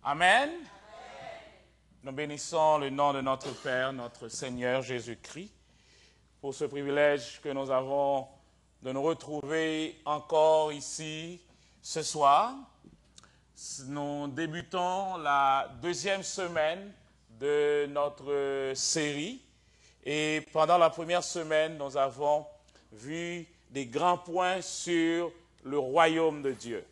Amen. Nous bénissons le nom de notre Père, notre Seigneur Jésus-Christ, pour ce privilège que nous avons de nous retrouver encore ici ce soir. Nous débutons la deuxième semaine de notre série et pendant la première semaine, nous avons vu des grands points sur le royaume de Dieu.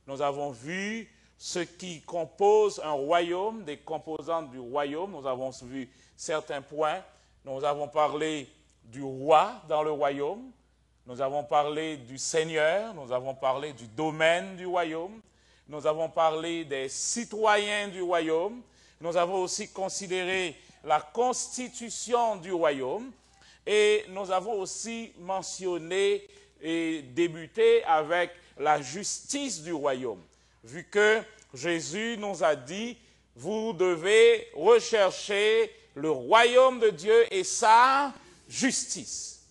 Nous avons vu ce qui compose un royaume, des composantes du royaume. Nous avons vu certains points. Nous avons parlé du roi dans le royaume. Nous avons parlé du Seigneur. Nous avons parlé du domaine du royaume. Nous avons parlé des citoyens du royaume. Nous avons aussi considéré la constitution du royaume. Et nous avons aussi mentionné et débuté avec la justice du royaume. Vu que Jésus nous a dit, vous devez rechercher le royaume de Dieu et sa justice.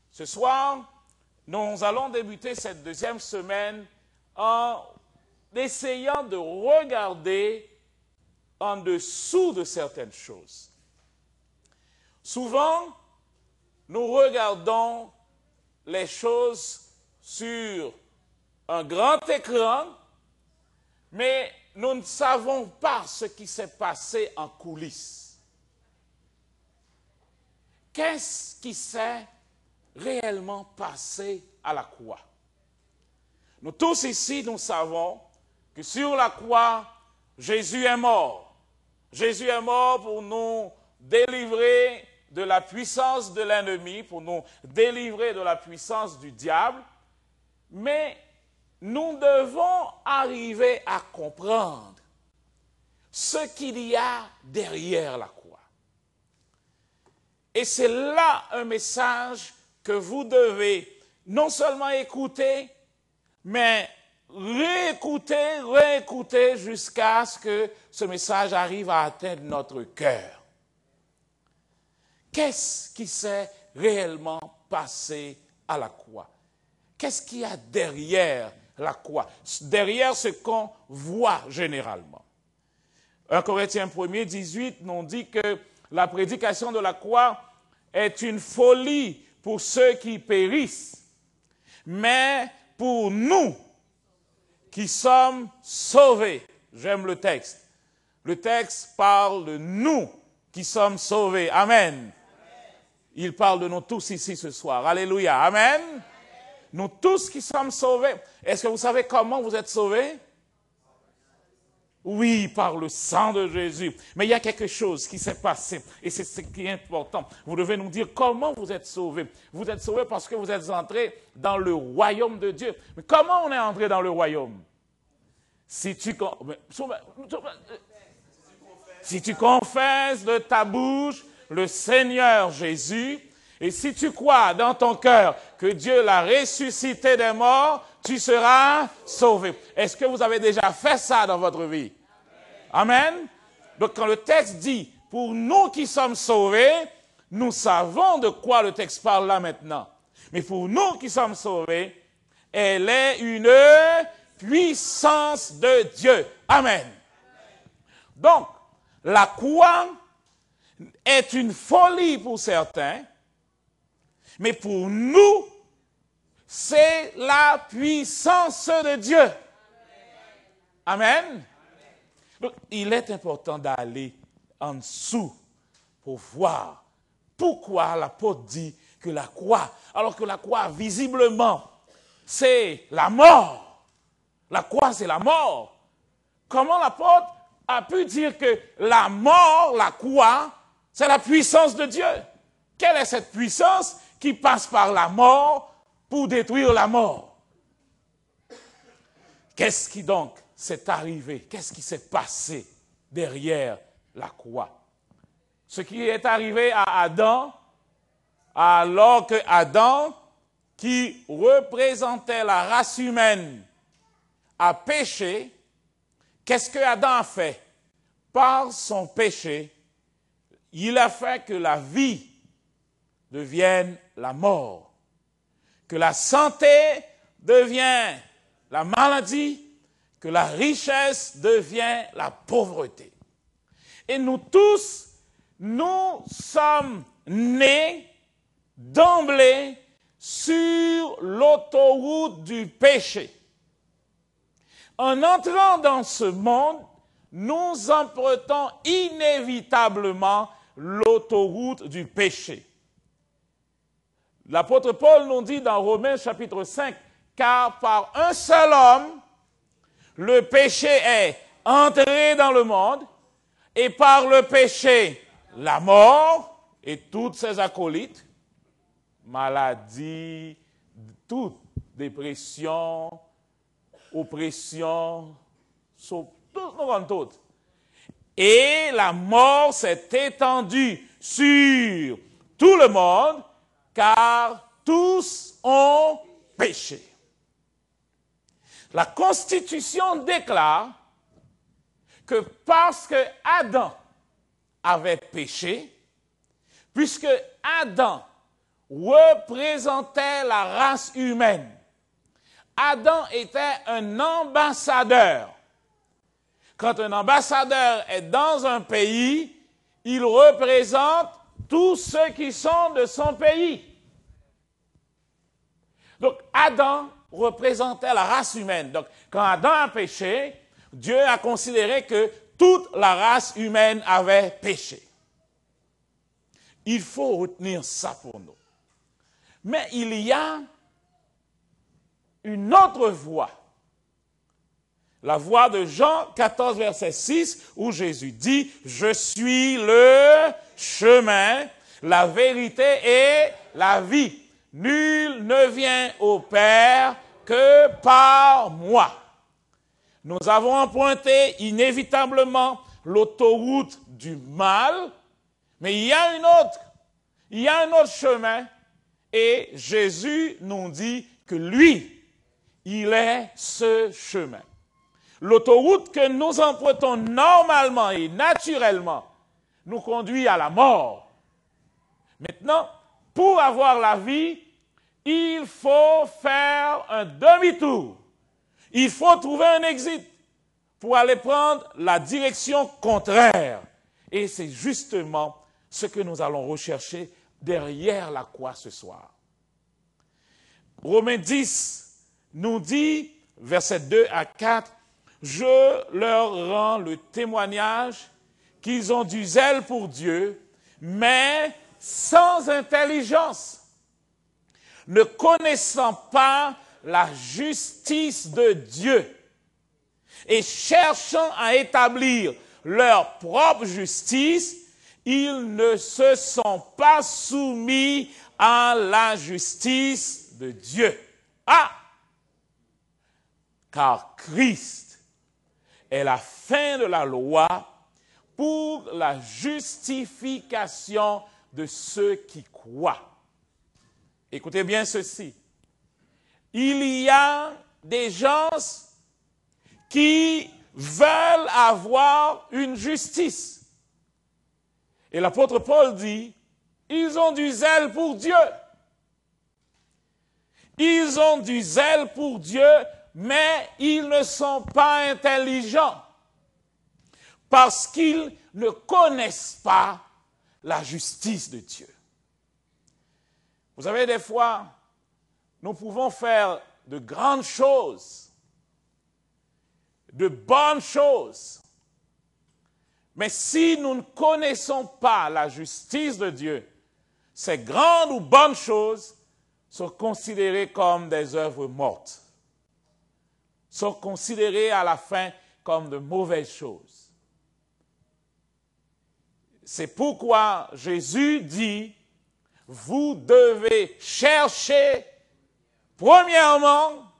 Ce soir, nous allons débuter cette deuxième semaine en essayant de regarder en dessous de certaines choses. Souvent, nous regardons les choses sur un grand écran, mais nous ne savons pas ce qui s'est passé en coulisses. Qu'est-ce qui s'est réellement passé à la croix? Nous tous ici, nous savons que sur la croix, Jésus est mort. Jésus est mort pour nous délivrer de la puissance de l'ennemi, pour nous délivrer de la puissance du diable, mais nous devons arriver à comprendre ce qu'il y a derrière la croix. Et c'est là un message que vous devez non seulement écouter, mais réécouter jusqu'à ce que ce message arrive à atteindre notre cœur. Qu'est-ce qui s'est réellement passé à la croix? Qu'est-ce qu'il y a derrière la croix? Derrière ce qu'on voit généralement. 1 Corinthiens 1er, 18 nous dit que la prédication de la croix est une folie pour ceux qui périssent, mais pour nous qui sommes sauvés. J'aime le texte. Le texte parle de nous qui sommes sauvés. Amen. Il parle de nous tous ici ce soir. Alléluia. Amen. Nous tous qui sommes sauvés. Est-ce que vous savez comment vous êtes sauvés? Oui, par le sang de Jésus. Mais il y a quelque chose qui s'est passé et c'est ce qui est important. Vous devez nous dire comment vous êtes sauvés. Vous êtes sauvés parce que vous êtes entrés dans le royaume de Dieu. Mais comment on est entré dans le royaume? Si tu confesses de ta bouche le Seigneur Jésus, et si tu crois dans ton cœur que Dieu l'a ressuscité des morts, tu seras sauvé. Est-ce que vous avez déjà fait ça dans votre vie? Amen. Donc quand le texte dit, pour nous qui sommes sauvés, nous savons de quoi le texte parle là maintenant. Mais pour nous qui sommes sauvés, elle est une puissance de Dieu. Amen. Donc, la croix est une folie pour certains, mais pour nous, c'est la puissance de Dieu. Amen. Donc, il est important d'aller en dessous pour voir pourquoi l'apôtre dit que la croix, alors que la croix, visiblement, c'est la mort. La croix, c'est la mort. Comment l'apôtre a pu dire que la mort, la croix, c'est la puissance de Dieu? Quelle est cette puissance qui passe par la mort pour détruire la mort? Qu'est-ce qui donc s'est arrivé? Qu'est-ce qui s'est passé derrière la croix? Ce qui est arrivé à Adam, alors que Adam, qui représentait la race humaine, a péché, qu'est-ce que Adam a fait? Par son péché, il a fait que la vie devienne la mort, que la santé devienne la maladie, que que la richesse devient la pauvreté. Et nous tous, nous sommes nés d'emblée sur l'autoroute du péché. En entrant dans ce monde, nous empruntons inévitablement l'autoroute du péché. L'apôtre Paul nous dit dans Romains chapitre 5, car par un seul homme, le péché est entré dans le monde, et par le péché, la mort et toutes ses acolytes, maladie, toute dépression, oppression, toutes. Et la mort s'est étendue sur tout le monde, car tous ont péché. La Constitution déclare que parce que Adam avait péché, puisque Adam représentait la race humaine, Adam était un ambassadeur. Quand un ambassadeur est dans un pays, il représente tous ceux qui sont de son pays. Donc Adam représentait la race humaine. Donc quand Adam a péché, Dieu a considéré que toute la race humaine avait péché. Il faut retenir ça pour nous. Mais il y a une autre voie. La voie de Jean 14, verset 6, où Jésus dit, « Je suis le chemin, la vérité et la vie. Nul ne vient au Père que par moi. » Nous avons emprunté inévitablement l'autoroute du mal, mais il y a un autre chemin, et Jésus nous dit que lui, il est ce chemin. L'autoroute que nous empruntons normalement et naturellement nous conduit à la mort. Maintenant, pour avoir la vie, il faut faire un demi-tour. Il faut trouver un exit pour aller prendre la direction contraire. Et c'est justement ce que nous allons rechercher derrière la croix ce soir. Romains 10 nous dit, versets 2 à 4, « Je leur rends le témoignage qu'ils ont du zèle pour Dieu, mais sans intelligence, ne connaissant pas la justice de Dieu et cherchant à établir leur propre justice, ils ne se sont pas soumis à la justice de Dieu. » Ah! Car Christ est la fin de la loi pour la justification de ceux qui croient. Écoutez bien ceci. Il y a des gens qui veulent avoir une justice. Et l'apôtre Paul dit, ils ont du zèle pour Dieu. Ils ont du zèle pour Dieu, mais ils ne sont pas intelligents parce qu'ils ne connaissent pas la justice de Dieu. Vous savez, des fois, nous pouvons faire de grandes choses, de bonnes choses, mais si nous ne connaissons pas la justice de Dieu, ces grandes ou bonnes choses sont considérées comme des œuvres mortes, sont considérées à la fin comme de mauvaises choses. C'est pourquoi Jésus dit, vous devez chercher, premièrement,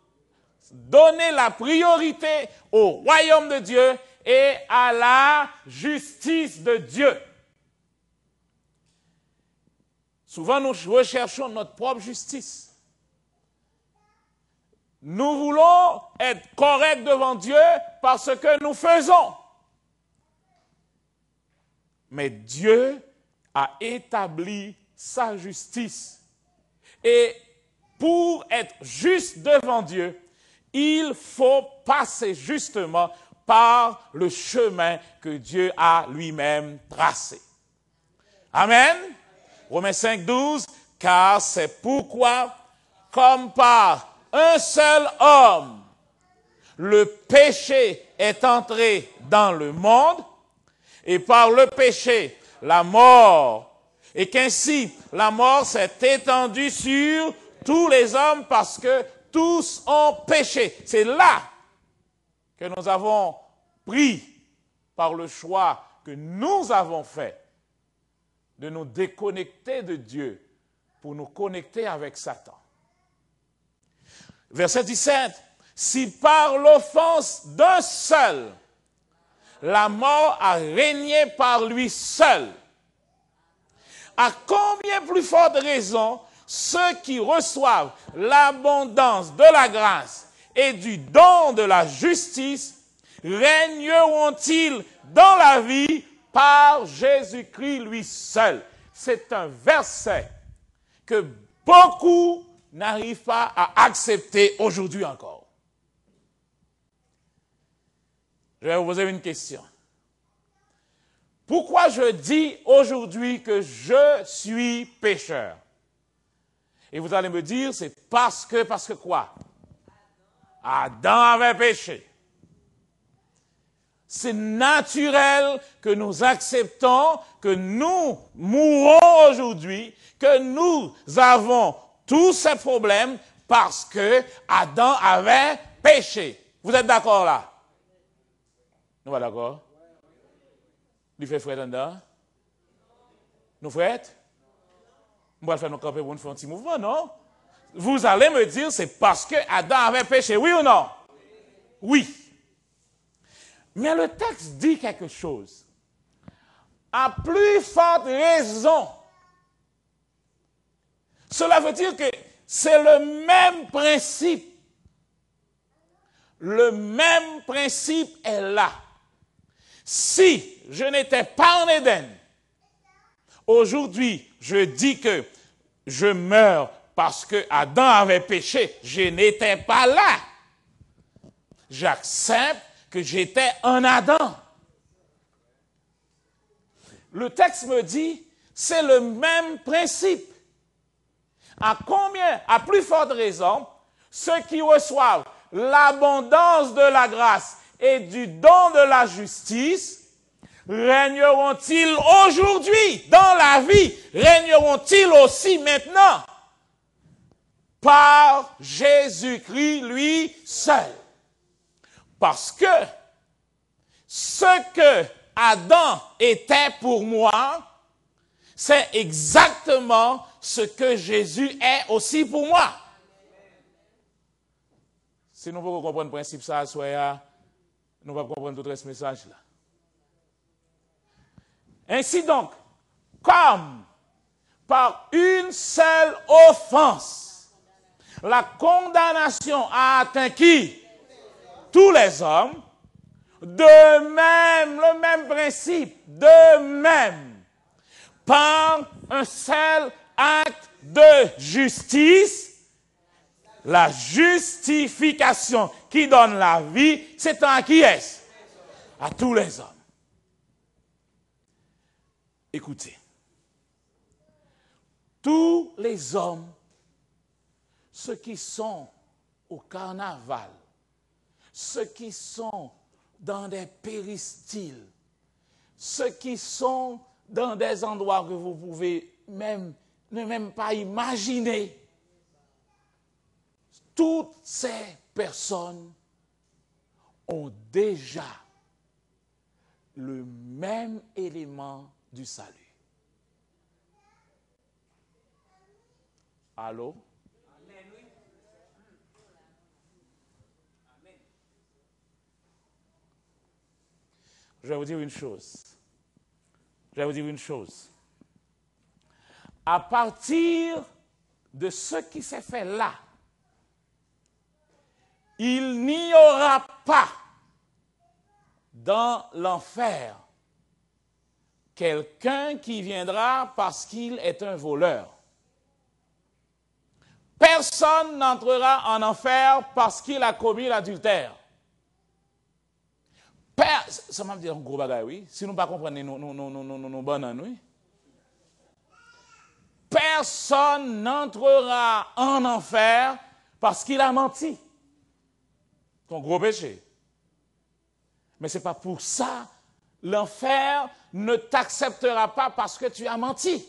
donner la priorité au royaume de Dieu et à la justice de Dieu. Souvent, nous recherchons notre propre justice. Nous voulons être corrects devant Dieu par ce que nous faisons. Mais Dieu a établi sa justice. Et pour être juste devant Dieu, il faut passer justement par le chemin que Dieu a lui-même tracé. Amen. Romains 5, 12, car c'est pourquoi, comme par un seul homme, le péché est entré dans le monde, et par le péché, la mort, et qu'ainsi la mort s'est étendue sur tous les hommes parce que tous ont péché. C'est là que nous avons pris par le choix que nous avons fait de nous déconnecter de Dieu pour nous connecter avec Satan. Verset 17, si par l'offense d'un seul, la mort a régné par lui seul, à combien plus forte raison ceux qui reçoivent l'abondance de la grâce et du don de la justice régneront-ils dans la vie par Jésus-Christ lui seul. C'est un verset que beaucoup n'arrivent pas à accepter aujourd'hui encore. Je vais vous poser une question. Pourquoi je dis aujourd'hui que je suis pécheur? Et vous allez me dire, c'est parce que quoi? Adam avait péché. C'est naturel que nous acceptons que nous mourons aujourd'hui, que nous avons tous ces problèmes parce que Adam avait péché. Vous êtes d'accord là? Nous sommes d'accord? Lui fait frère dedans? Nous frères? On va faire nos camper pour nous faire un petit mouvement, non? Vous allez me dire, c'est parce que Adam avait péché, oui ou non? Oui. Mais le texte dit quelque chose. À plus forte raison. Cela veut dire que c'est le même principe. Le même principe est là. Si je n'étais pas en Éden, aujourd'hui, je dis que je meurs parce que Adam avait péché. Je n'étais pas là. J'accepte que j'étais un Adam. Le texte me dit, c'est le même principe. À plus forte raison, ceux qui reçoivent l'abondance de la grâce et du don de la justice, régneront-ils aujourd'hui dans la vie? Régneront-ils aussi maintenant? Par Jésus-Christ lui seul. Parce que ce que Adam était pour moi, c'est exactement ce que Jésus est aussi pour moi. Si nous voulons comprendre le principe, ça, nous allons comprendre tout ce message-là. Ainsi donc, comme par une seule offense, la condamnation a atteint qui? Tous les hommes. De même, le même principe, de même, par un seul acte de justice, la justification qui donne la vie, c'est à qui est-ce? À tous les hommes. Écoutez, tous les hommes, ceux qui sont au carnaval, ceux qui sont dans des péristyles, ceux qui sont dans des endroits que vous pouvez même pas imaginer, toutes ces personnes ont déjà le même élément du salut. Allô? Je vais vous dire une chose. À partir de ce qui s'est fait là, il n'y aura pas dans l'enfer quelqu'un qui viendra parce qu'il est un voleur, Personne n'entrera en enfer parce qu'il a commis l'adultère. Ça m'a dit un gros bagage, oui. Si nous ne comprenons pas, nous bananes, oui. Personne n'entrera en enfer parce qu'il a menti. Ton gros péché. Mais ce n'est pas pour ça. L'enfer ne t'acceptera pas parce que tu as menti.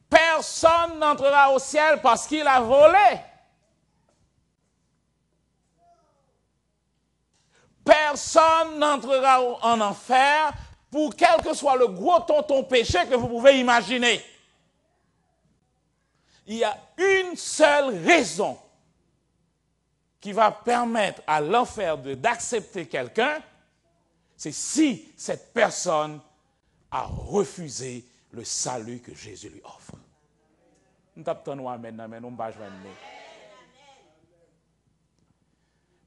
Personne n'entrera au ciel parce qu'il a volé. Personne n'entrera en enfer pour quel que soit le gros tonton péché que vous pouvez imaginer. Il y a une seule raison qui va permettre à l'enfer d'accepter quelqu'un, c'est si cette personne a refusé le salut que Jésus lui offre. Nous tapons amen, amen, nous ne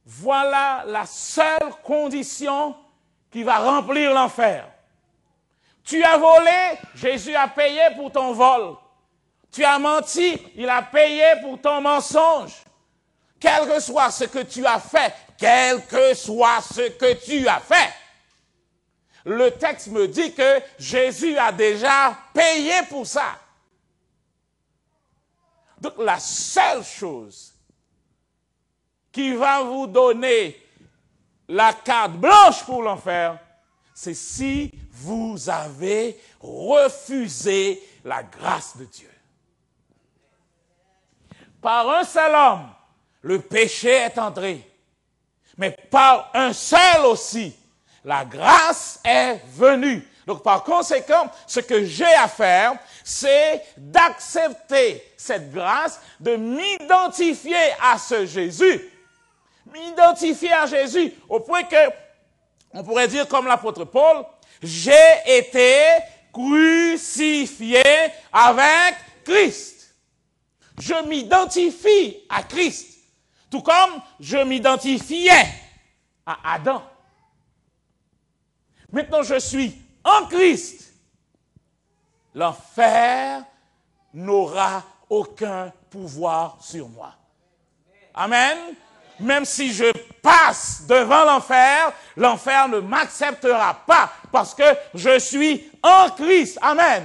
Voilà la seule condition qui va remplir l'enfer. Tu as volé, Jésus a payé pour ton vol. Tu as menti, il a payé pour ton mensonge. Quel que soit ce que tu as fait, quel que soit ce que tu as fait, le texte me dit que Jésus a déjà payé pour ça. Donc la seule chose qui va vous donner la carte blanche pour l'enfer, c'est si vous avez refusé la grâce de Dieu. Par un seul homme, le péché est entré. Mais par un seul aussi, la grâce est venue. Donc par conséquent, ce que j'ai à faire, c'est d'accepter cette grâce, de m'identifier à ce Jésus. M'identifier à Jésus au point que, on pourrait dire comme l'apôtre Paul, j'ai été crucifié avec Christ. Je m'identifie à Christ. Tout comme je m'identifiais à Adam. Maintenant, je suis en Christ. L'enfer n'aura aucun pouvoir sur moi. Amen. Même si je passe devant l'enfer, l'enfer ne m'acceptera pas parce que je suis en Christ. Amen.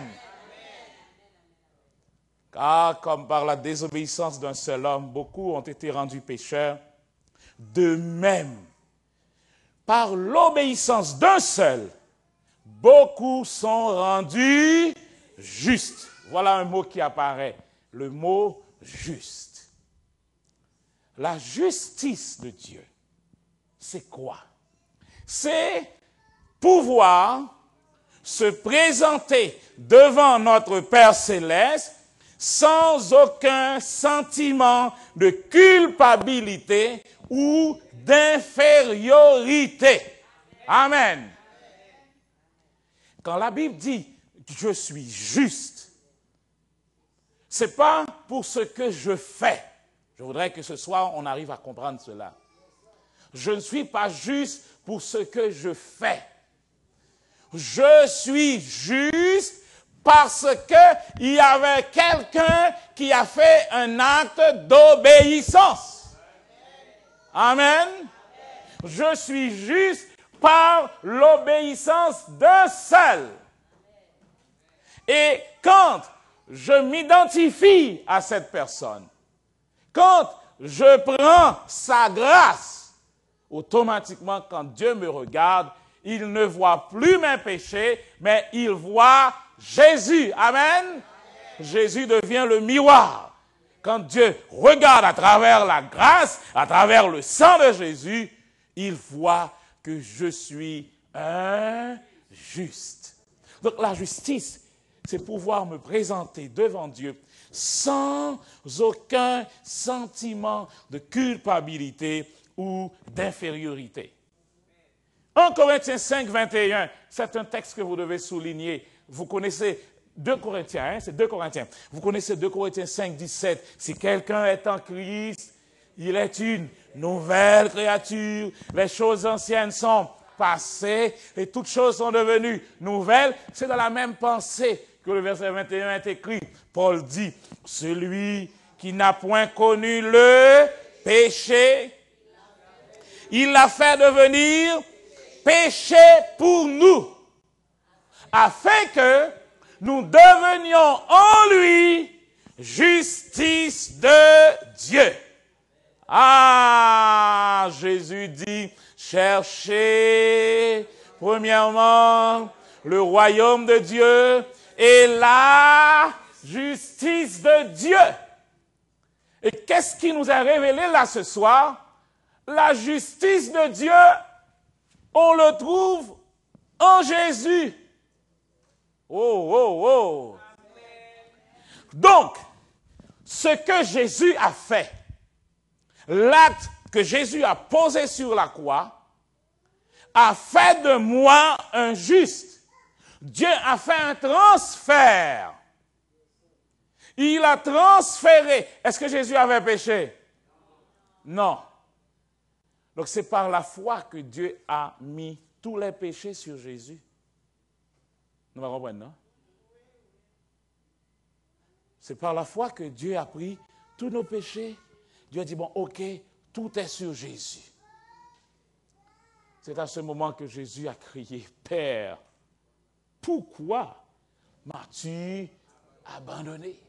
Car comme par la désobéissance d'un seul homme, beaucoup ont été rendus pécheurs, de même, par l'obéissance d'un seul, beaucoup sont rendus justes. Voilà un mot qui apparaît, le mot juste. La justice de Dieu, c'est quoi? C'est pouvoir se présenter devant notre Père Céleste sans aucun sentiment de culpabilité ou d'infériorité. Amen. Quand la Bible dit que je suis juste, ce n'est pas pour ce que je fais. Je voudrais que ce soir, on arrive à comprendre cela. Je ne suis pas juste pour ce que je fais. Je suis juste parce qu'il y avait quelqu'un qui a fait un acte d'obéissance. Amen. Je suis juste par l'obéissance d'un seul. Et quand je m'identifie à cette personne, quand je prends sa grâce, automatiquement, quand Dieu me regarde, il ne voit plus mes péchés, mais il voit Jésus. Amen. Jésus devient le miroir. Quand Dieu regarde à travers la grâce, à travers le sang de Jésus, il voit que je suis un juste. Donc la justice, c'est pouvoir me présenter devant Dieu sans aucun sentiment de culpabilité ou d'infériorité. 1 Corinthiens 5, 21, c'est un texte que vous devez souligner. Vous connaissez 2 Corinthiens, c'est 2 Corinthiens. Vous connaissez 2 Corinthiens 5, 17. Si quelqu'un est en Christ, il est une nouvelle créature. Les choses anciennes sont passées et toutes choses sont devenues nouvelles. C'est dans la même pensée que le verset 21 est écrit. Paul dit, celui qui n'a point connu le péché, il l'a fait devenir péché pour nous, afin que nous devenions en lui justice de Dieu. Ah, Jésus dit, cherchez premièrement le royaume de Dieu et la justice de Dieu. Et qu'est-ce qui nous a révélé là ce soir? La justice de Dieu, on le trouve en Jésus. Oh, oh, oh. Donc, ce que Jésus a fait, l'acte que Jésus a posé sur la croix, a fait de moi un juste. Dieu a fait un transfert. Il a transféré. Est-ce que Jésus avait péché? Non. Donc c'est par la foi que Dieu a mis tous les péchés sur Jésus. Nous allons comprendre, non? C'est par la foi que Dieu a pris tous nos péchés. Dieu a dit, bon, ok, tout est sur Jésus. C'est à ce moment que Jésus a crié, Père, pourquoi m'as-tu abandonné?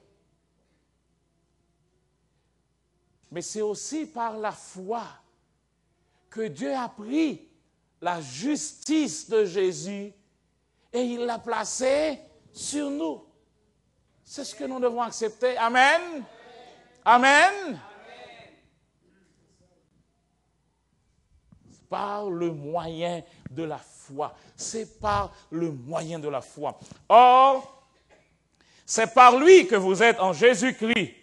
Mais c'est aussi par la foi que Dieu a pris la justice de Jésus et il l'a placée sur nous. C'est ce que nous devons accepter. Amen. Amen. Par le moyen de la foi. C'est par le moyen de la foi. Or, c'est par lui que vous êtes en Jésus-Christ,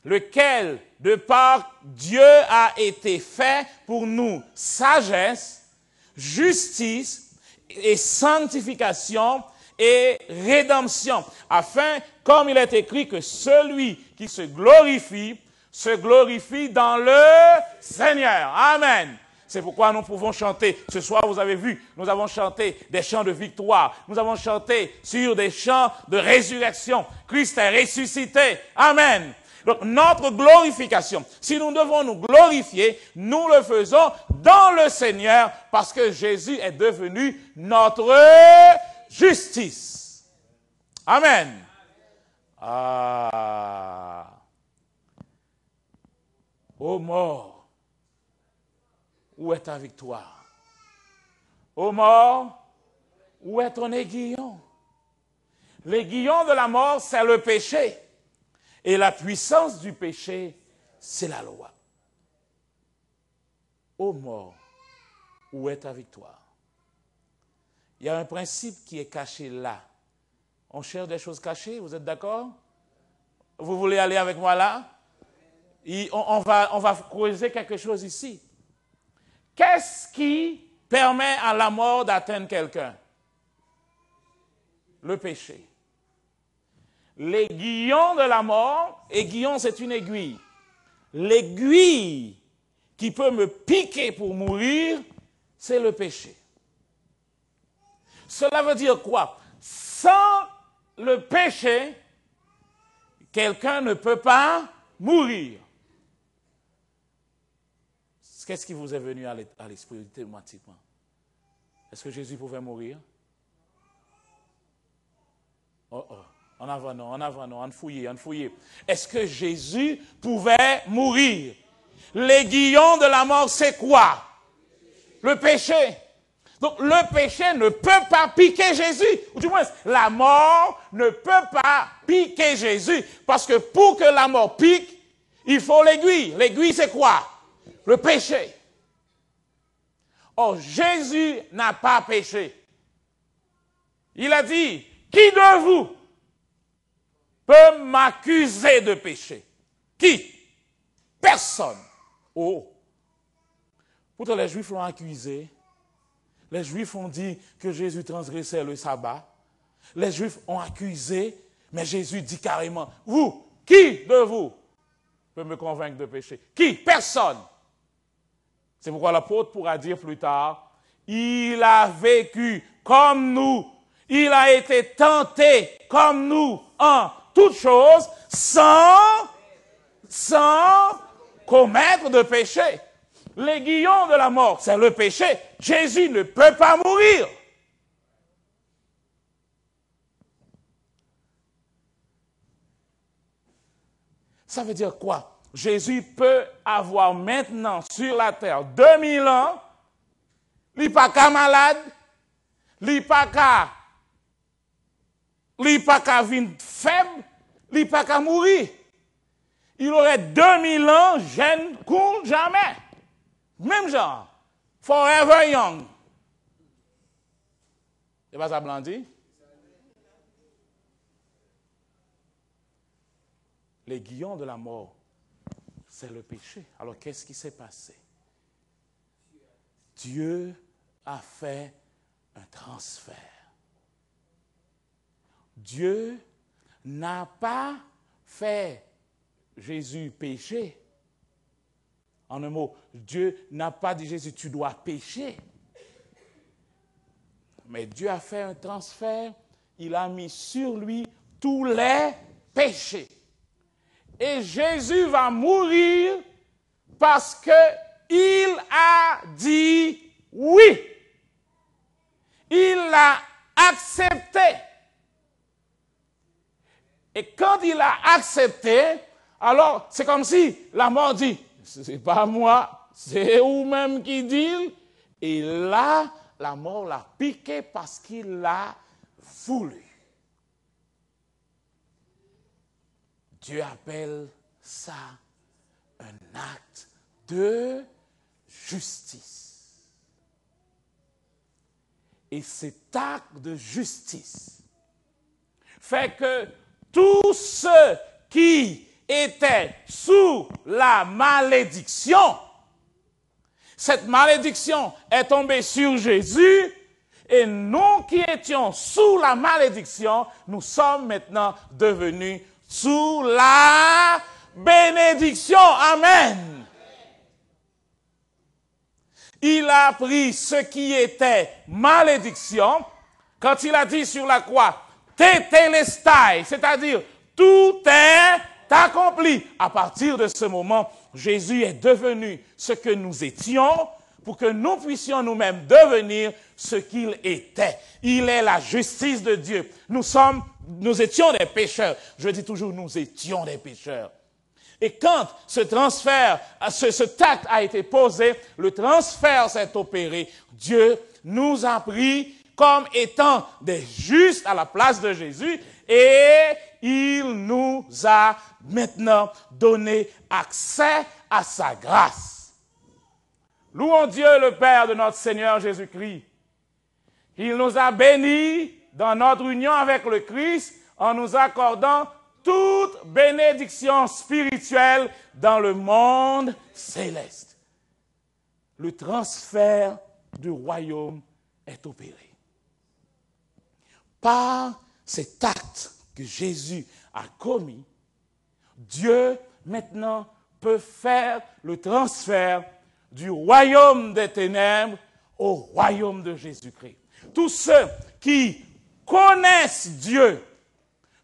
lequel, de par Dieu, a été fait pour nous sagesse, justice et sanctification et rédemption, afin, comme il est écrit, que celui qui se glorifie dans le Seigneur. Amen. C'est pourquoi nous pouvons chanter. Ce soir, vous avez vu, nous avons chanté des chants de victoire. Nous avons chanté sur des chants de résurrection. Christ est ressuscité. Amen. Donc, notre glorification, si nous devons nous glorifier, nous le faisons dans le Seigneur parce que Jésus est devenu notre justice. Amen. Ah. Ô mort, où est ta victoire? Ô mort, où est ton aiguillon? L'aiguillon de la mort, c'est le péché. Et la puissance du péché, c'est la loi. Ô mort, où est ta victoire? Il y a un principe qui est caché là. On cherche des choses cachées, vous êtes d'accord? Vous voulez aller avec moi là? On va creuser quelque chose ici. Qu'est-ce qui permet à la mort d'atteindre quelqu'un? Le péché. L'aiguillon de la mort, aiguillon c'est une aiguille. L'aiguille qui peut me piquer pour mourir, c'est le péché. Cela veut dire quoi? Sans le péché, quelqu'un ne peut pas mourir. Qu'est-ce qui vous est venu à l'esprit automatiquement? Est-ce que Jésus pouvait mourir? Oh oh. En avant, non, en fouillez. Est-ce que Jésus pouvait mourir? L'aiguillon de la mort, c'est quoi? Le péché. Donc, le péché ne peut pas piquer Jésus. Ou du moins, la mort ne peut pas piquer Jésus. Parce que pour que la mort pique, il faut l'aiguille. L'aiguille, c'est quoi? Le péché. Or, Jésus n'a pas péché. Il a dit, qui de vous peut m'accuser de péché? Qui? Personne. Oh. Pourtant, les Juifs l'ont accusé. Les Juifs ont dit que Jésus transgressait le sabbat. Les Juifs ont accusé, mais Jésus dit carrément, vous, qui de vous peut me convaincre de péché? Qui? Personne. C'est pourquoi l'apôtre pourra dire plus tard, il a vécu comme nous Il a été tenté comme nous en toutes choses sans commettre de péché. L'aiguillon de la mort, c'est le péché. Jésus ne peut pas mourir. Ça veut dire quoi? Jésus peut avoir maintenant sur la terre 2000 ans, il n'est pas qu'à malade, il n'est pas qu'à vivre faible, il n'est pas qu'à mourir. Il aurait 2000 ans, jeune, cool, jamais. Même genre, forever young. C'est pas ça, Blandy? L'aiguillon de la mort, c'est le péché. Alors, qu'est-ce qui s'est passé? Dieu a fait un transfert. Dieu n'a pas fait Jésus pécher. En un mot, Dieu n'a pas dit Jésus, tu dois pécher. Mais Dieu a fait un transfert, il a mis sur lui tous les péchés. Et Jésus va mourir parce qu'il a dit oui. Il l'a accepté. Et quand il a accepté, alors c'est comme si la mort dit, c'est pas moi, c'est vous-même qui dit. Et là, la mort l'a piqué parce qu'il l'a voulu. Dieu appelle ça un acte de justice. Et cet acte de justice fait que tous ceux qui étaient sous la malédiction, cette malédiction est tombée sur Jésus et nous qui étions sous la malédiction, nous sommes maintenant devenus sous la bénédiction. Amen. Il a pris ce qui était malédiction quand il a dit sur la croix, tétélestai, c'est-à-dire tout est accompli. À partir de ce moment, Jésus est devenu ce que nous étions pour que nous puissions nous-mêmes devenir ce qu'il était. Il est la justice de Dieu. Nous étions des pécheurs. Je dis toujours, nous étions des pécheurs. Et quand ce transfert, cet acte a été posé, le transfert s'est opéré, Dieu nous a pris comme étant des justes à la place de Jésus et il nous a maintenant donné accès à sa grâce. Louons Dieu le Père de notre Seigneur Jésus-Christ. Il nous a bénis dans notre union avec le Christ en nous accordant toute bénédiction spirituelle dans le monde céleste. Le transfert du royaume est opéré. Par cet acte que Jésus a commis, Dieu maintenant peut faire le transfert du royaume des ténèbres au royaume de Jésus-Christ. Tous ceux qui connaissent Dieu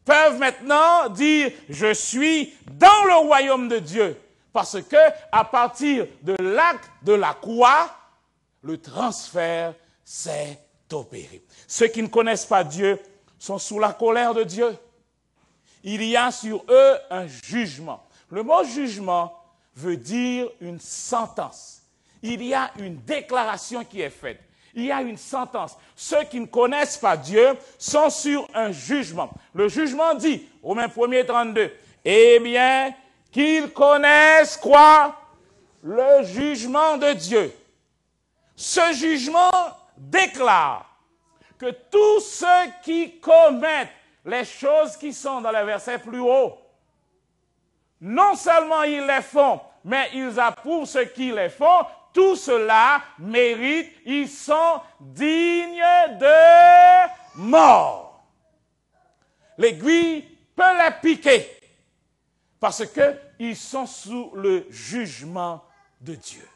peuvent maintenant dire « Je suis dans le royaume de Dieu » parce que à partir de l'acte de la croix, le transfert s'est opéré. Ceux qui ne connaissent pas Dieu sont sous la colère de Dieu. Il y a sur eux un jugement. Le mot jugement veut dire une sentence. Il y a une déclaration qui est faite. Il y a une sentence. Ceux qui ne connaissent pas Dieu sont sur un jugement. Le jugement dit, Romains 1er 32, eh bien, qu'ils connaissent quoi? Le jugement de Dieu. Ce jugement déclare que tous ceux qui commettent les choses qui sont dans les versets plus hauts, non seulement ils les font, mais ils approuvent ceux qui les font, tout cela mérite, ils sont dignes de mort. L'aiguille peut les piquer parce qu'ils sont sous le jugement de Dieu.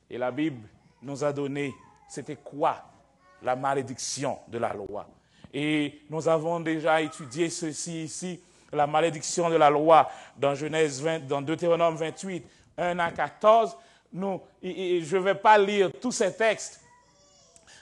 Et la Bible nous a donné, c'était quoi la malédiction de la loi. Et nous avons déjà étudié ceci ici, la malédiction de la loi, dans Genèse 20, dans Deutéronome 28, 1 à 14. Je ne vais pas lire tous ces textes,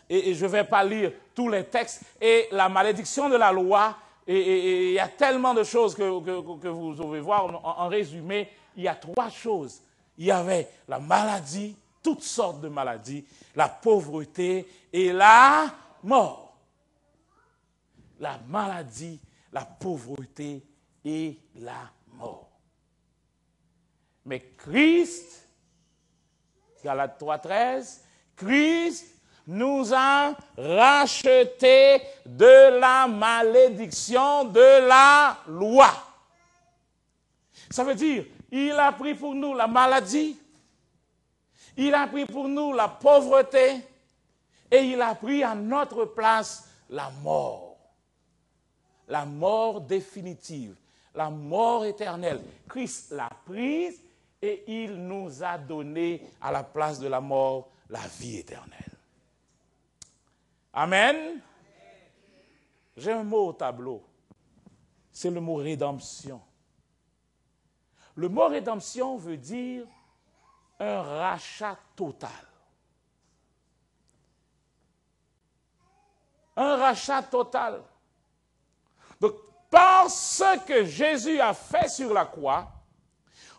et je ne vais pas lire tous les textes. Et la malédiction de la loi, et il y a tellement de choses que vous devez voir. En résumé, il y a 3 choses. Il y avait la maladie, toutes sortes de maladies, la pauvreté et la mort. La maladie, la pauvreté et la mort. Mais Christ, Galates 3:13, Christ nous a rachetés de la malédiction de la loi. Ça veut dire, il a pris pour nous la maladie, il a pris pour nous la pauvreté, et il a pris à notre place la mort. La mort définitive, la mort éternelle. Christ l'a prise et il nous a donné à la place de la mort la vie éternelle. Amen. J'ai un mot au tableau. C'est le mot rédemption. Le mot rédemption veut dire un rachat total. Un rachat total. Donc, par ce que Jésus a fait sur la croix,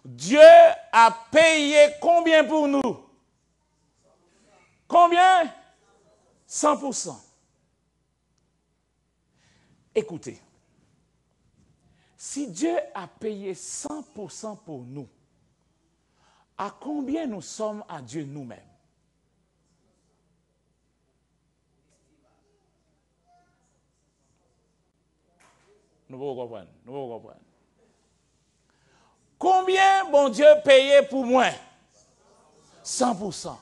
Dieu a payé combien pour nous? Combien? 100%. Écoutez, si Dieu a payé 100% pour nous, à combien nous sommes à Dieu nous-mêmes? Nous pouvons comprendre. Combien bon Dieu payait pour moi? 100%.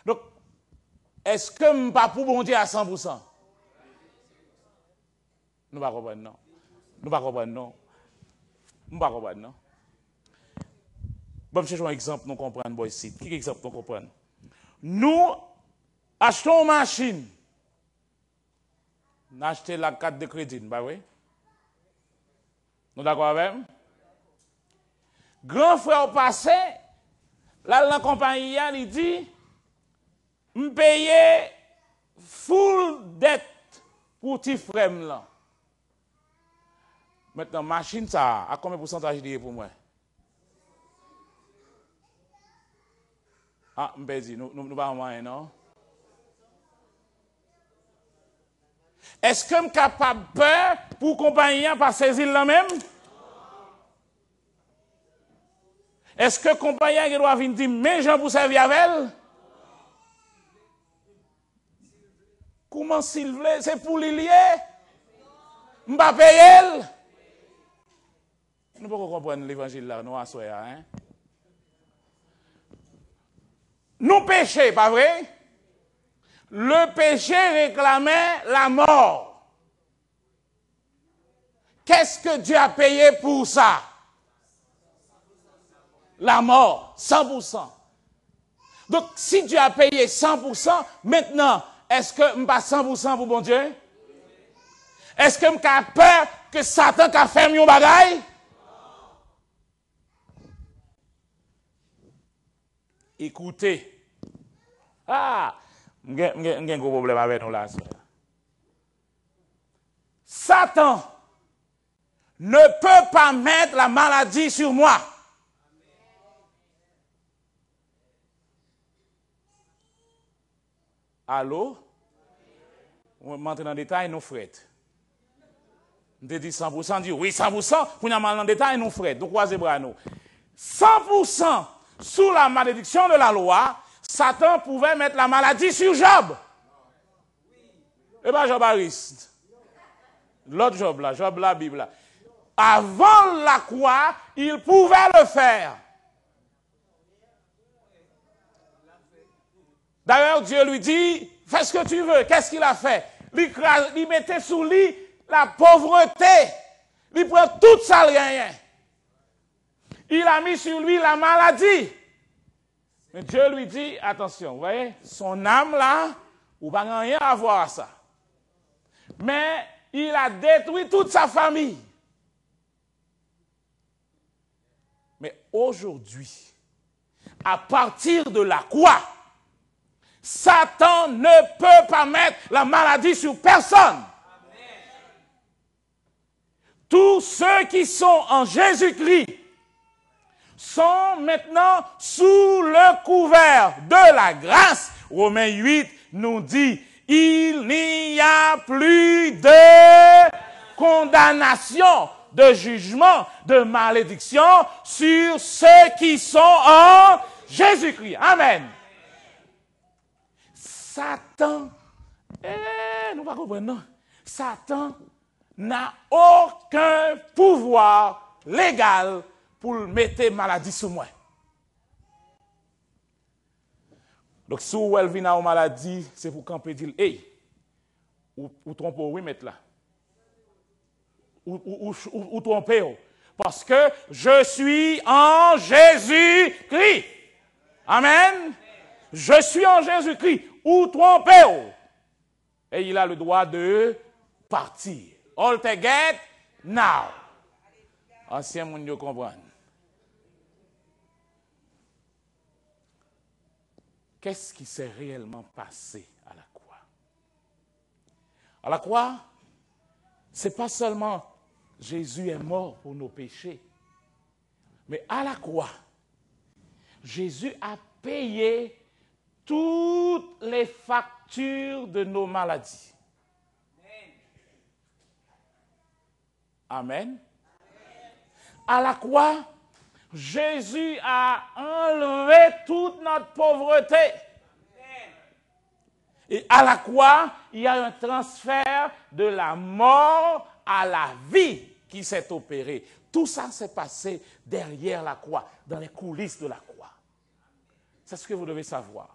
Donc, est-ce que je ne pas pour bon Dieu à 100%? Nous ne pouvons pas comprendre, non. Nous ne pouvons pas comprendre, non. Nous ne pouvons pas comprendre, non. Bon, je cherche un exemple, nous comprenons, bon, ici. Quel exemple nous comprenons? Nous achetons une machine. Nous achetons la carte de crédit, bah oui. Nous d'accord avec? Grand frère passé, là, la compagnie, il dit, je paye full dette pour petit frère là. Maintenant, machine, ça, à combien de pourcentage il est pour moi? Ah, je dis, nous ne pas moyen, non? Est-ce que je suis capable de peur pour compagnie par saisir là même? Est-ce que compagnie doit venir dire, mais j'en pour servir avec elle? Comment s'il veut? C'est pour l'ilier? Je ne vais pas payer elle? Nous ne pouvons pas comprendre l'évangile là, nous, à soi, hein? Nous péchons, pas vrai? Le péché réclamait la mort. Qu'est-ce que Dieu a payé pour ça? La mort, 100%. Donc, si Dieu a payé 100%, maintenant, est-ce que je ne pas 100% pour bon Dieu? Est-ce que je n'ai peur que Satan a fait mon bagaille? Écoutez. Ah, j'ai un gros problème avec nous là. Satan ne peut pas mettre la maladie sur moi. Allô? On va entrer dans le détail, nous frette. On te dit 100%, on dit oui, 100%, pour nous aller dans le détail, nous frette. Donc, croisez bras nous. 100% sous la malédiction de la loi, Satan pouvait mettre la maladie sur Job. Et bien, Job Ariste. L'autre Job la Bible là. Avant la croix, il pouvait le faire. D'ailleurs, Dieu lui dit, fais ce que tu veux. Qu'est-ce qu'il a fait? Il mettait sous lui la pauvreté. Il prend tout ça, rien. Il a mis sur lui la maladie. Mais Dieu lui dit, attention, vous voyez, son âme là, ou pas rien à voir à ça. Mais il a détruit toute sa famille. Mais aujourd'hui, à partir de la croix, Satan ne peut pas mettre la maladie sur personne. Tous ceux qui sont en Jésus-Christ sont maintenant sous le couvert de la grâce. Romains 8 nous dit, il n'y a plus de condamnation, de jugement, de malédiction sur ceux qui sont en Jésus-Christ. Amen. Satan, nous ne comprenons, non. Satan n'a aucun pouvoir légal pour mettre maladie sur moi. Donc, si vous avez une maladie, c'est pour camper dire, hey, ou trompez, oui, mettre là. Ou trompez, parce que je suis en Jésus-Christ. Amen. Je suis en Jésus-Christ. Ou trompez, et il a le droit de partir. All together now. Ancien monde yo comprendre. Qu'est-ce qui s'est réellement passé à la croix? À la croix, c'est pas seulement Jésus est mort pour nos péchés, mais à la croix, Jésus a payé toutes les factures de nos maladies. Amen. À la croix, Jésus a enlevé toute notre pauvreté. Et à la croix, il y a un transfert de la mort à la vie qui s'est opéré. Tout ça s'est passé derrière la croix, dans les coulisses de la croix. C'est ce que vous devez savoir.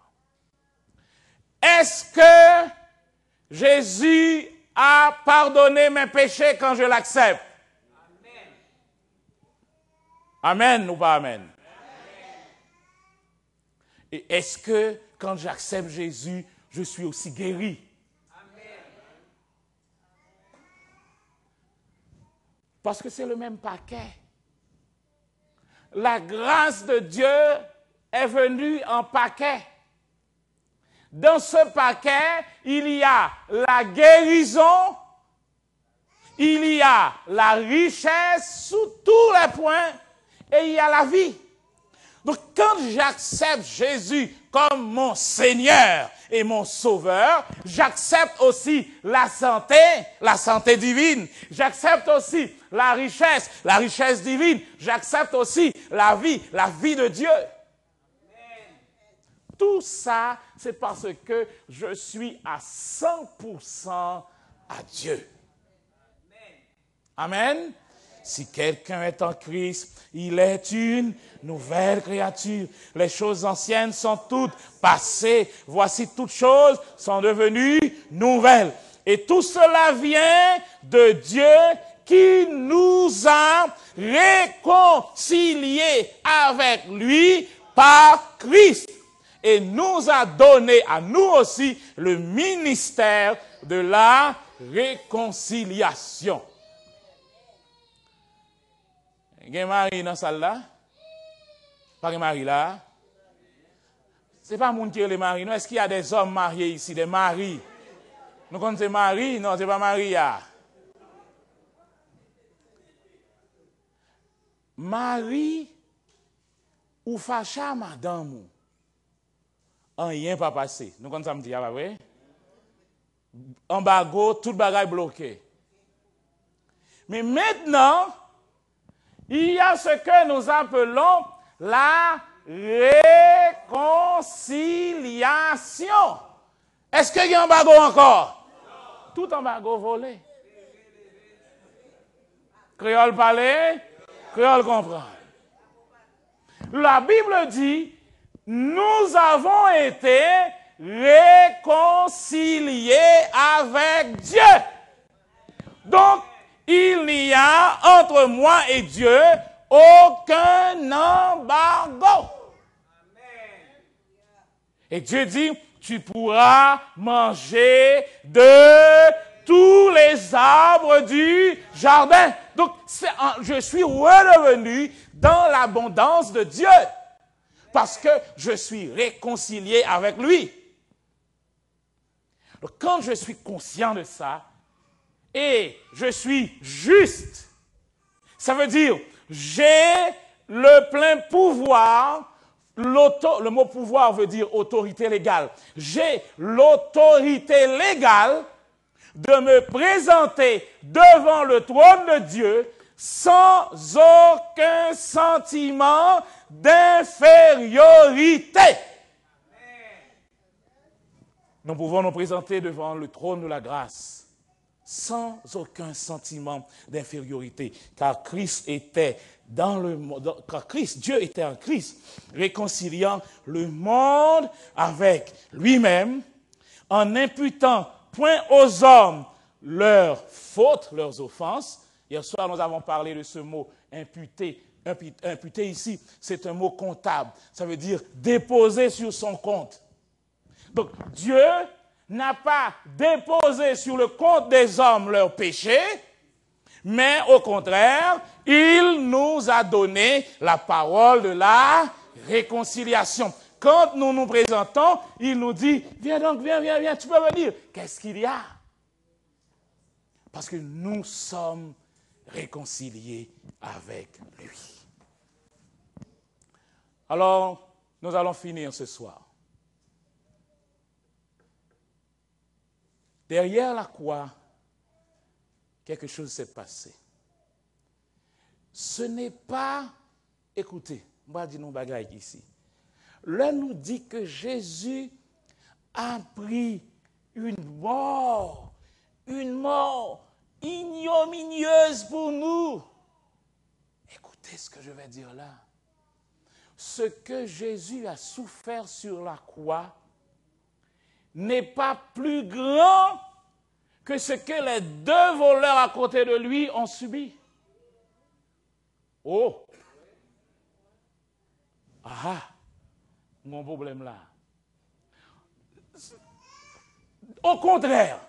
Est-ce que Jésus a pardonné mes péchés quand je l'accepte? Amen ou pas amen? Et est-ce que quand j'accepte Jésus, je suis aussi guéri? Parce que c'est le même paquet. La grâce de Dieu est venue en paquet. Dans ce paquet, il y a la guérison, il y a la richesse sous tous les points, et il y a la vie. Donc, quand j'accepte Jésus comme mon Seigneur et mon Sauveur, j'accepte aussi la santé divine. J'accepte aussi la richesse divine. J'accepte aussi la vie de Dieu. Tout ça, c'est parce que je suis à 100% à Dieu. Amen. Si quelqu'un est en Christ, il est une nouvelle créature. Les choses anciennes sont toutes passées. Voici toutes choses sont devenues nouvelles. Et tout cela vient de Dieu qui nous a réconciliés avec lui par Christ. Et nous a donné à nous aussi le ministère de la réconciliation. Il y a Marie dans la salle là? Pas de Marie là? Ce n'est pas mon qui est les maris. Est-ce qu'il y a des hommes mariés ici, des maris? Nous connaissons Marie? Non, ce n'est pas Maria. Marie ou facha madame? Rien pas passé. Nous connaissons ça me dit, pas vrai? Embargo, tout bagage bloqué. Mais maintenant, il y a ce que nous appelons la réconciliation. Est-ce qu'il y a un embargo encore? Non. Tout embargo volé. Créole parler, créole comprendre. La Bible dit, nous avons été réconciliés avec Dieu. Donc, il n'y a entre moi et Dieu aucun embargo. Et Dieu dit, tu pourras manger de tous les arbres du jardin. Donc, je suis redevenu dans l'abondance de Dieu parce que je suis réconcilié avec lui. Donc, quand je suis conscient de ça et je suis juste, ça veut dire j'ai le plein pouvoir. Le mot pouvoir veut dire autorité légale. J'ai l'autorité légale de me présenter devant le trône de Dieu sans aucun sentiment d'infériorité. Nous pouvons nous présenter devant le trône de la grâce sans aucun sentiment d'infériorité, car Christ était dans le monde, car Dieu était en Christ, réconciliant le monde avec lui-même, en n'imputant point aux hommes leurs fautes, leurs offenses. Hier soir, nous avons parlé de ce mot imputer. Imputer ici, c'est un mot comptable. Ça veut dire déposer sur son compte. Donc, Dieu n'a pas déposé sur le compte des hommes leurs péchés, mais au contraire, il nous a donné la parole de la réconciliation. Quand nous nous présentons, il nous dit, viens donc, viens, tu peux venir. Qu'est-ce qu'il y a? Parce que nous sommes réconciliés avec lui. Alors, nous allons finir ce soir. Derrière la croix, quelque chose s'est passé. Ce n'est pas, écoutez, moi je dis non bagaille ici. Là nous dit que Jésus a pris une mort ignominieuse pour nous. Écoutez ce que je vais dire là. Ce que Jésus a souffert sur la croix n'est pas plus grand que ce que les deux voleurs à côté de lui ont subi. Oh! Ah! Mon problème là. Au contraire,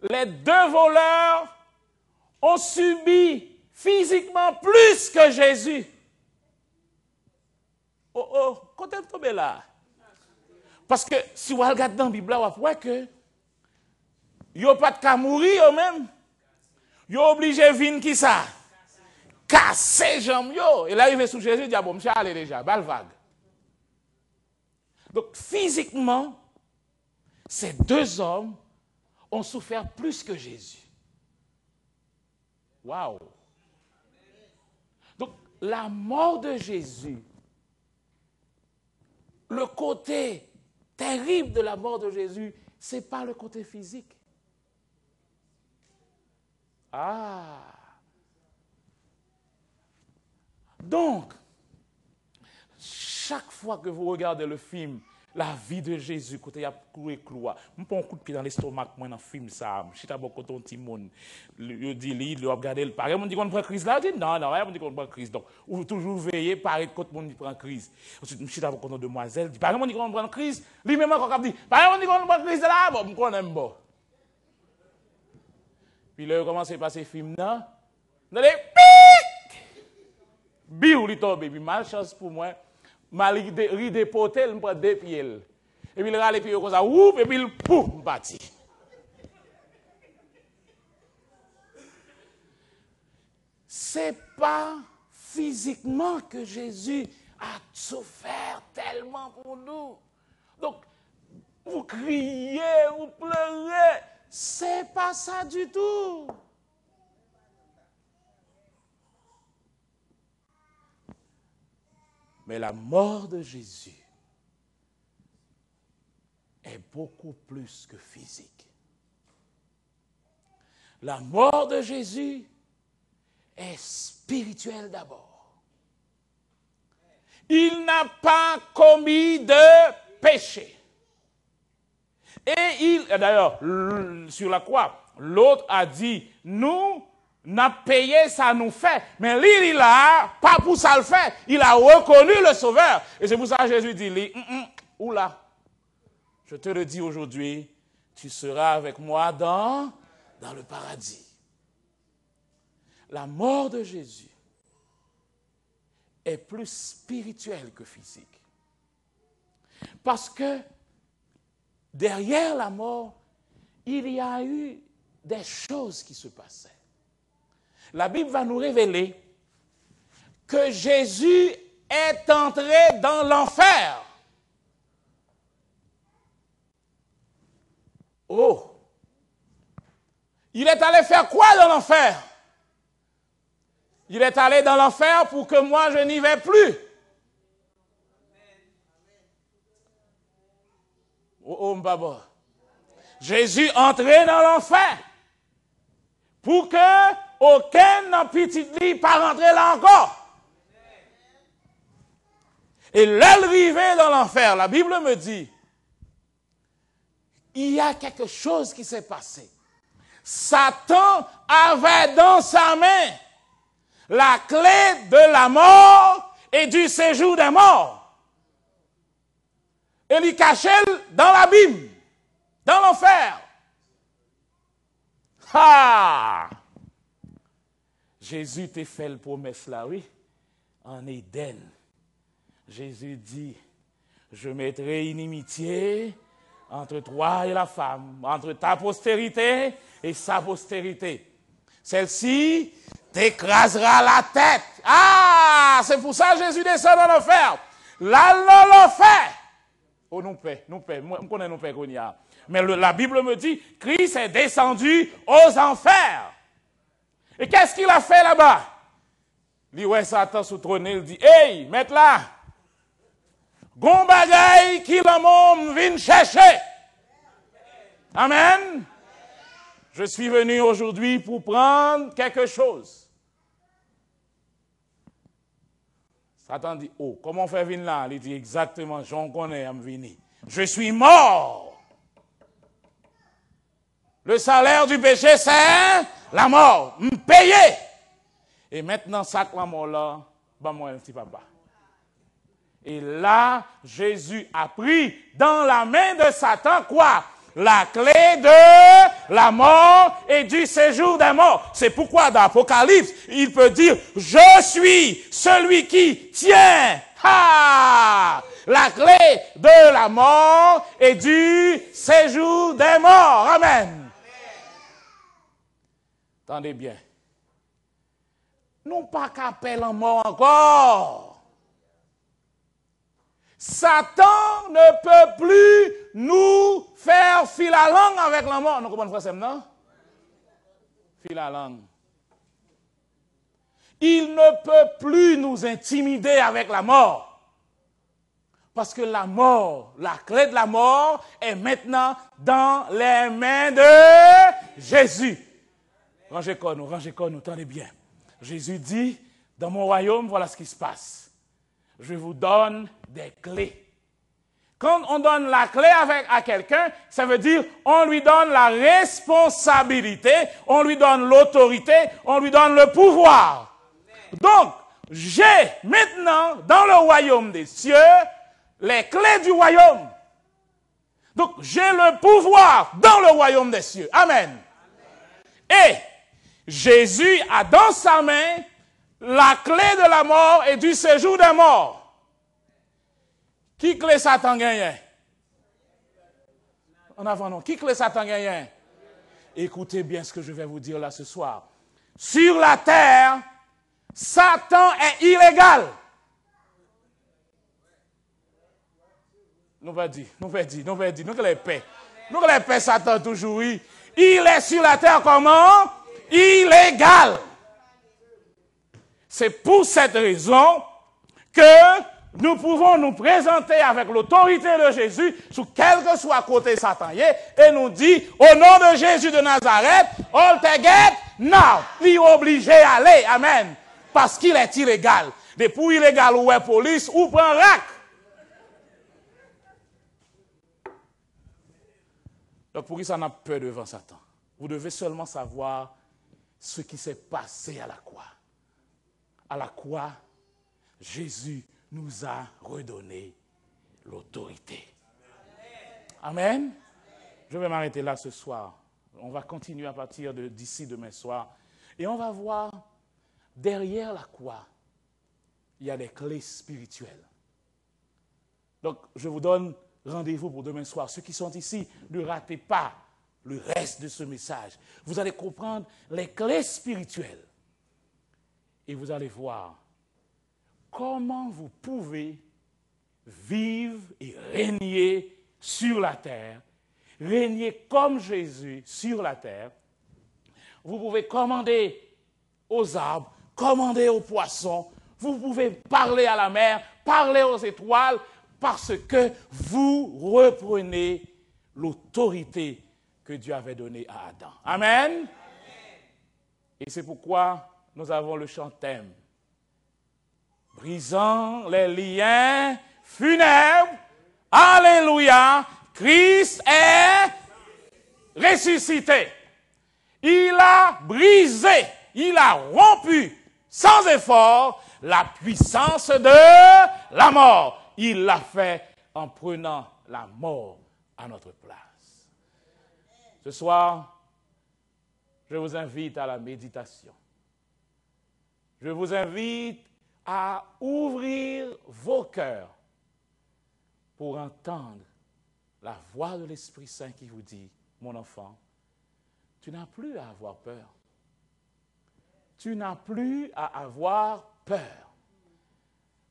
les deux voleurs ont subi physiquement plus que Jésus. Oh, quand elle tombe là. Parce que si vous regardez dans la Bible, vous voyez que ils n'ont pas de cas mourir eux-mêmes. Ils sont obligés de venir qui ça? Casser jambes. Et là, il est sous Jésus, il dit, ah bon, monsieur, allez déjà, balle vague. Donc, physiquement, ces deux hommes ont souffert plus que Jésus. Waouh! Donc, la mort de Jésus, le côté terrible de la mort de Jésus, ce n'est pas le côté physique. Ah! Donc, chaque fois que vous regardez le film, la vie de Jésus, quand il y a couru cloua, je prends un coup de pied dans l'estomac, moi, dans le film, ça, je suis d'abord quand on petit monde, je dis, il regarde, pareil, on dit qu'on prend crise là, je dis, non, on dit qu'on prend crise, donc, ou toujours veiller, pareil, quand on prend crise. Ensuite, je suis d'abord quand on demoiselle, dit, pareil, on dit qu'on prend crise, lui-même, quand on dit, pareil, on dit qu'on prend crise là, bon, on aime bon. Puis là, il commence à passer le film là, on dit, pique! Biou, il tombe, puis malchance pour moi. Mal dépoté, il me prend deux pieds. Et puis il râle les pieds comme ça, oup, et puis il pouf, me bâtit. C'est pas physiquement que Jésus a souffert tellement pour nous. Donc, vous criez, vous pleurez, c'est pas ça du tout. Mais la mort de Jésus est beaucoup plus que physique. La mort de Jésus est spirituelle d'abord. Il n'a pas commis de péché. Et d'ailleurs, sur la croix, l'autre a dit, nous, n'a payé, ça nous fait. Mais lui, il a, pas pour ça le fait, il a reconnu le Sauveur. Et c'est pour ça que Jésus dit, Oula, je te le dis aujourd'hui, tu seras avec moi dans le paradis. La mort de Jésus est plus spirituelle que physique. Parce que derrière la mort, il y a eu des choses qui se passaient. La Bible va nous révéler que Jésus est entré dans l'enfer. Oh! Il est allé faire quoi dans l'enfer? Il est allé dans l'enfer pour que moi je n'y vais plus. Oh, Mbaba. Jésus entré dans l'enfer pour que aucun petit lit pas rentrer là encore. Et l'arrivée dans l'enfer, la Bible me dit, il y a quelque chose qui s'est passé. Satan avait dans sa main la clé de la mort et du séjour des morts. Et il cachait dans l'abîme, dans l'enfer. Ah! Jésus t'a fait le promesse là, oui, en Éden. Jésus dit, je mettrai inimitié entre toi et la femme, entre ta postérité et sa postérité. Celle-ci t'écrasera la tête. Ah, c'est pour ça que Jésus descend dans l'enfer. Là, dans l'enfer. Oh, nous paie. Moi, je connais nous paie qu'on y a. Mais la Bible me dit, Christ est descendu aux enfers. Et qu'est-ce qu'il a fait là-bas? Il dit, ouais, Satan sous trône, il dit, hey, mette là. Gon bagay qui le monde vient chercher. Amen. Je suis venu aujourd'hui pour prendre quelque chose. Satan dit, oh, comment on fait venir là? Il dit exactement, j'en connais, à me venir. Je suis mort. Le salaire du péché, c'est la mort. Me payer. Et maintenant, ça, la mort là, bah moi un petit papa. Et là, Jésus a pris dans la main de Satan quoi? La clé de la mort et du séjour des morts. C'est pourquoi dans l'Apocalypse, il peut dire, je suis celui qui tient la clé de la mort et du séjour des morts. Amen. Attendez bien. Non pas qu'appel en mort encore. Satan ne peut plus nous faire fil à langue avec la mort. Nous comprenons français, non? Fil à langue. Il ne peut plus nous intimider avec la mort. Parce que la mort, la clé de la mort est maintenant dans les mains de Jésus. Rangez-nous, tenez bien. Jésus dit, dans mon royaume, voilà ce qui se passe. Je vous donne des clés. Quand on donne la clé à quelqu'un, ça veut dire on lui donne la responsabilité, on lui donne l'autorité, on lui donne le pouvoir. Donc, j'ai maintenant dans le royaume des cieux les clés du royaume. Donc, j'ai le pouvoir dans le royaume des cieux. Amen. Et Jésus a dans sa main la clé de la mort et du séjour des morts. Qui clé Satan gagne? En avant, non. Qui clé Satan gagne? Écoutez bien ce que je vais vous dire là ce soir. Sur la terre, Satan est illégal. Nous va dire, nous que les paix. Nous que les paix, Satan toujours, oui. Il est sur la terre comment? Illégal. C'est pour cette raison que nous pouvons nous présenter avec l'autorité de Jésus sous quel que soit côté Satan et nous dit au nom de Jésus de Nazareth, all te get now. Il est obligé à aller, amen. Parce qu'il est illégal. Depuis illégal ou est police ou prend rack. Donc pour qui ça n'a peur devant Satan? Vous devez seulement savoir ce qui s'est passé à la croix. À la croix, Jésus nous a redonné l'autorité. Amen. Je vais m'arrêter là ce soir. On va continuer à partir d'ici demain soir. Et on va voir, derrière la croix, il y a des clés spirituelles. Donc, je vous donne rendez-vous pour demain soir. Ceux qui sont ici, ne ratez pas le reste de ce message. Vous allez comprendre les clés spirituelles. Et vous allez voir comment vous pouvez vivre et régner sur la terre, régner comme Jésus sur la terre. Vous pouvez commander aux arbres, commander aux poissons, vous pouvez parler à la mer, parler aux étoiles, parce que vous reprenez l'autorité que Dieu avait donnée à Adam. Amen. Amen. Et c'est pourquoi nous avons le chant thème. Brisant les liens funèbres, alléluia, Christ est ressuscité. Il a brisé, il a rompu, sans effort, la puissance de la mort. Il l'a fait en prenant la mort à notre place. Ce soir, je vous invite à la méditation. Je vous invite à ouvrir vos cœurs pour entendre la voix de l'Esprit Saint qui vous dit, mon enfant, tu n'as plus à avoir peur. Tu n'as plus à avoir peur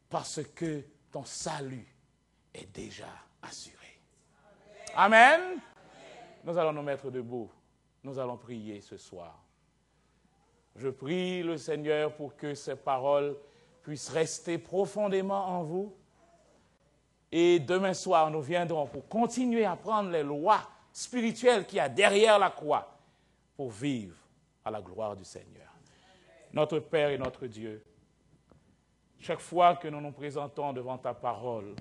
parce que ton salut est déjà assuré. Amen. Amen. Nous allons nous mettre debout. Nous allons prier ce soir. Je prie le Seigneur pour que ces paroles puissent rester profondément en vous. Et demain soir, nous viendrons pour continuer à prendre les lois spirituelles qu'il y a derrière la croix pour vivre à la gloire du Seigneur. Notre Père et notre Dieu, chaque fois que nous nous présentons devant ta parole,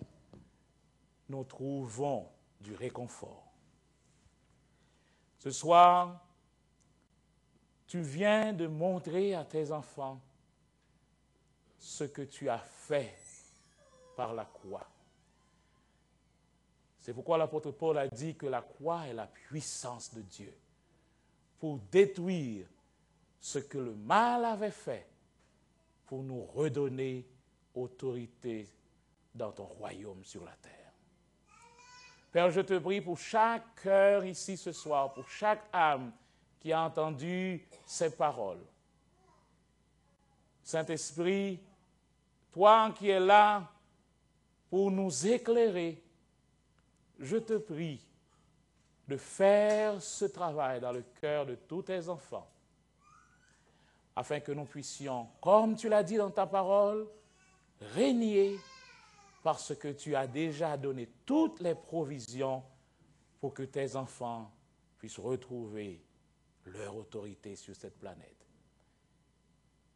nous trouvons du réconfort. Ce soir, tu viens de montrer à tes enfants ce que tu as fait par la croix. C'est pourquoi l'apôtre Paul a dit que la croix est la puissance de Dieu pour détruire ce que le mal avait fait, pour nous redonner autorité dans ton royaume sur la terre. Père, je te prie pour chaque cœur ici ce soir, pour chaque âme qui a entendu ces paroles. Saint-Esprit, toi qui es là pour nous éclairer, je te prie de faire ce travail dans le cœur de tous tes enfants, afin que nous puissions, comme tu l'as dit dans ta parole, régner parce que tu as déjà donné toutes les provisions pour que tes enfants puissent retrouver leur autorité sur cette planète.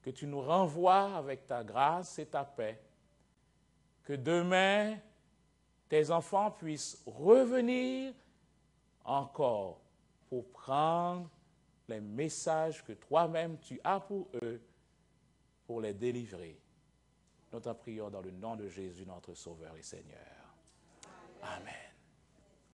Que tu nous renvoies avec ta grâce et ta paix, que demain, tes enfants puissent revenir encore pour prendre les messages que toi-même tu as pour eux, pour les délivrer. Nous t'en prions dans le nom de Jésus, notre Sauveur et Seigneur. Amen.